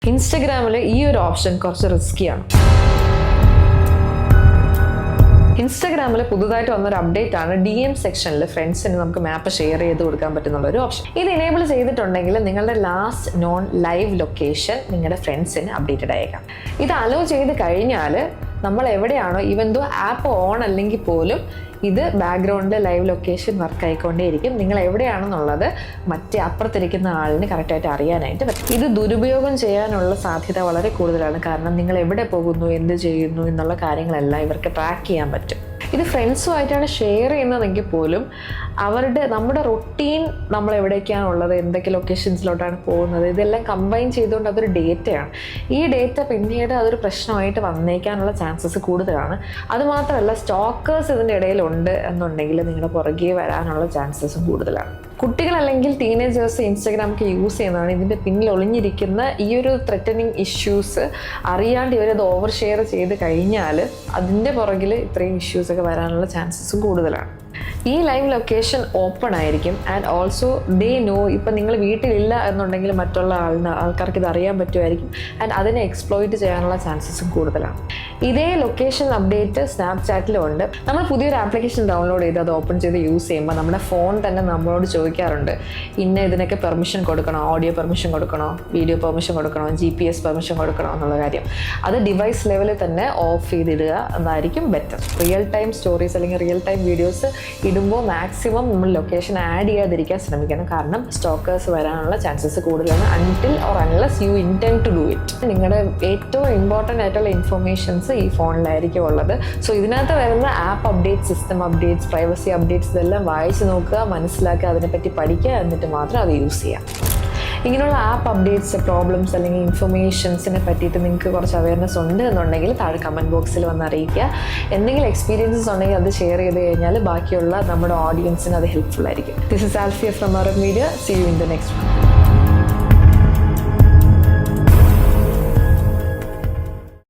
ഇൻസ്റ്റഗ്രാമിൽ ഈ ഒരു ഓപ്ഷൻ കുറച്ച് റിസ്കിയാണ്. ഇൻസ്റ്റാഗ്രാമിൽ പുതുതായിട്ട് വന്നൊരു അപ്ഡേറ്റ് ആണ് DM സെക്ഷനിൽ ഫ്രണ്ട്സിന് നമുക്ക് മാപ്പ് ഷെയർ ചെയ്ത് കൊടുക്കാൻ പറ്റുന്നുള്ള ഒരു ഓപ്ഷൻ. ഇത് എനേബിൾ ചെയ്തിട്ടുണ്ടെങ്കിൽ നിങ്ങളുടെ ലാസ്റ്റ് നോൺ ലൈവ് ലൊക്കേഷൻ നിങ്ങളുടെ ഫ്രണ്ട്സിന് അപ്ഡേറ്റഡ് അയക്കാം. ഇത് അലോ ചെയ്ത് കഴിഞ്ഞാൽ നമ്മൾ എവിടെയാണോ, ഈവൻ ദോ ആപ്പ് ഓൺ അല്ലെങ്കിൽ പോലും ഇത് ബാക്ക്ഗ്രൗണ്ടിൽ ലൈവ് ലൊക്കേഷൻ വർക്ക് ആയിക്കൊണ്ടേയിരിക്കും. നിങ്ങൾ എവിടെയാണെന്നുള്ളത് മറ്റേ അപ്പുറത്തിരിക്കുന്ന ആളിന് കറക്റ്റായിട്ട് അറിയാനായിട്ട് പറ്റും. ഇത് ദുരുപയോഗം ചെയ്യാനുള്ള സാധ്യത വളരെ കൂടുതലാണ്. കാരണം നിങ്ങൾ എവിടെ പോകുന്നു, എന്ത് ചെയ്യുന്നു എന്നുള്ള കാര്യങ്ങളെല്ലാം ഇവർക്ക് ട്രാക്ക് ചെയ്യാൻ പറ്റും. ഇത് ഫ്രണ്ട്സുമായിട്ടാണ് ഷെയർ ചെയ്യുന്നതെങ്കിൽ പോലും നമ്മുടെ റൊട്ടീൻ നമ്മൾ എവിടേക്കാണുള്ളത്, എന്തൊക്കെ ലൊക്കേഷൻസിലോട്ടാണ് പോകുന്നത്, ഇതെല്ലാം കമ്പൈൻ ചെയ്തുകൊണ്ട് അതൊരു ഡേറ്റയാണ്. ഈ ഡേറ്റ പിന്നീട് അതൊരു പ്രശ്നമായിട്ട് വന്നേക്കാനുള്ള ചാൻസസ് കൂടുതലാണ്. അതുമാത്രമല്ല, സ്റ്റോക്കേഴ്സ് ഇതിൻ്റെ ഇടയിലുണ്ട് എന്നുണ്ടെങ്കിൽ നിങ്ങളുടെ പുറകെ വരാനുള്ള ചാൻസസും കൂടുതലാണ്. കുട്ടികളല്ലെങ്കിൽ ടീനേജേഴ്സ് ഇൻസ്റ്റാഗ്രാമൊക്കെ യൂസ് ചെയ്യുന്നതാണ് ഇതിൻ്റെ പിന്നിൽ ഒളിഞ്ഞിരിക്കുന്ന ഈ ഒരു ത്രെറ്റനിങ് ഇഷ്യൂസ് അറിയാണ്ട് ഇവരത് ഓവർ ഷെയർ ചെയ്ത് കഴിഞ്ഞാൽ അതിൻ്റെ പുറകിൽ ഇത്രയും ഇഷ്യൂസൊക്കെ വരാനുള്ള ചാൻസസും കൂടുതലാണ്. ഈ ലൈവ് ലൊക്കേഷൻ ഓപ്പൺ ആയിരിക്കും. ആൻഡ് ഓൾസോ ദേ നോ, ഇപ്പം നിങ്ങൾ വീട്ടിലില്ല എന്നുണ്ടെങ്കിൽ മറ്റുള്ള ആൾക്കാർക്ക് ഇത് അറിയാൻ പറ്റുമായിരിക്കും. ആൻഡ് അതിനെ എക്സ്പ്ലോയിറ്റ് ചെയ്യാനുള്ള ചാൻസസും കൂടുതലാണ്. ഇതേ ലൊക്കേഷൻ അപ്ഡേറ്റ് സ്നാപ്ചാറ്റിലും ഉണ്ട്. നമ്മൾ പുതിയൊരു ആപ്ലിക്കേഷൻ ഡൗൺലോഡ് ചെയ്ത് അത് ഓപ്പൺ ചെയ്ത് യൂസ് ചെയ്യുമ്പോൾ നമ്മുടെ ഫോൺ തന്നെ നമ്മളോട് ചോദിക്കാറുണ്ട്, ഇതിനൊക്കെ പെർമിഷൻ കൊടുക്കണോ, ഓഡിയോ പെർമിഷൻ കൊടുക്കണോ, വീഡിയോ പെർമിഷൻ കൊടുക്കണോ, GPS പെർമിഷൻ കൊടുക്കണോ എന്നുള്ള കാര്യം. അത് ഡിവൈസ് ലെവലിൽ തന്നെ ഓഫ് ചെയ്തിടുക എന്നായിരിക്കും ബെറ്റർ. റിയൽ ടൈം സ്റ്റോറീസ് അല്ലെങ്കിൽ റിയൽ ടൈം വീഡിയോസ് ഇടുമ്പോൾ മാക്സിമം നമ്മൾ ലൊക്കേഷൻ ആഡ് ചെയ്യാതിരിക്കാൻ ശ്രമിക്കണം. കാരണം സ്റ്റോക്കേഴ്സ് വരാനുള്ള ചാൻസസ് കൂടുതലാണ്. Until or unless you intend to do it. നിങ്ങളുടെ ഏറ്റവും ഇമ്പോർട്ടൻ്റ് ആയിട്ടുള്ള ഇൻഫർമേഷൻസ് ഈ ഫോണിലായിരിക്കും ഉള്ളത്. സോ ഇതിനകത്ത് വരുന്ന app update, system updates, privacy updates ഇതെല്ലാം വായിച്ച് നോക്കുക, മനസ്സിലാക്കുക, അതിനെപ്പറ്റി പഠിക്കുക, എന്നിട്ട് മാത്രം അത് യൂസ് ചെയ്യാം. ഇങ്ങനെയുള്ള ആപ്പ് അപ്ഡേറ്റ്സ്, പ്രോബ്ലംസ് അല്ലെങ്കിൽ ഇൻഫർമേഷൻസിനെ പറ്റിയിട്ട് നിങ്ങൾക്ക് കുറച്ച് അവയർനെസ് ഉണ്ട് എന്നുണ്ടെങ്കിൽ താഴെ കമൻറ്റ് ബോക്സിൽ വന്ന് അറിയിക്കുക. എന്തെങ്കിലും എക്സ്പീരിയൻസസ് ഉണ്ടെങ്കിൽ അത് ഷെയർ ചെയ്ത് കഴിഞ്ഞാൽ ബാക്കിയുള്ള നമ്മുടെ ഓഡിയൻസിന് അത് ഹെൽപ്ഫുൾ ആയിരിക്കും. This is Alfiya from Arab Media. See you in the next one.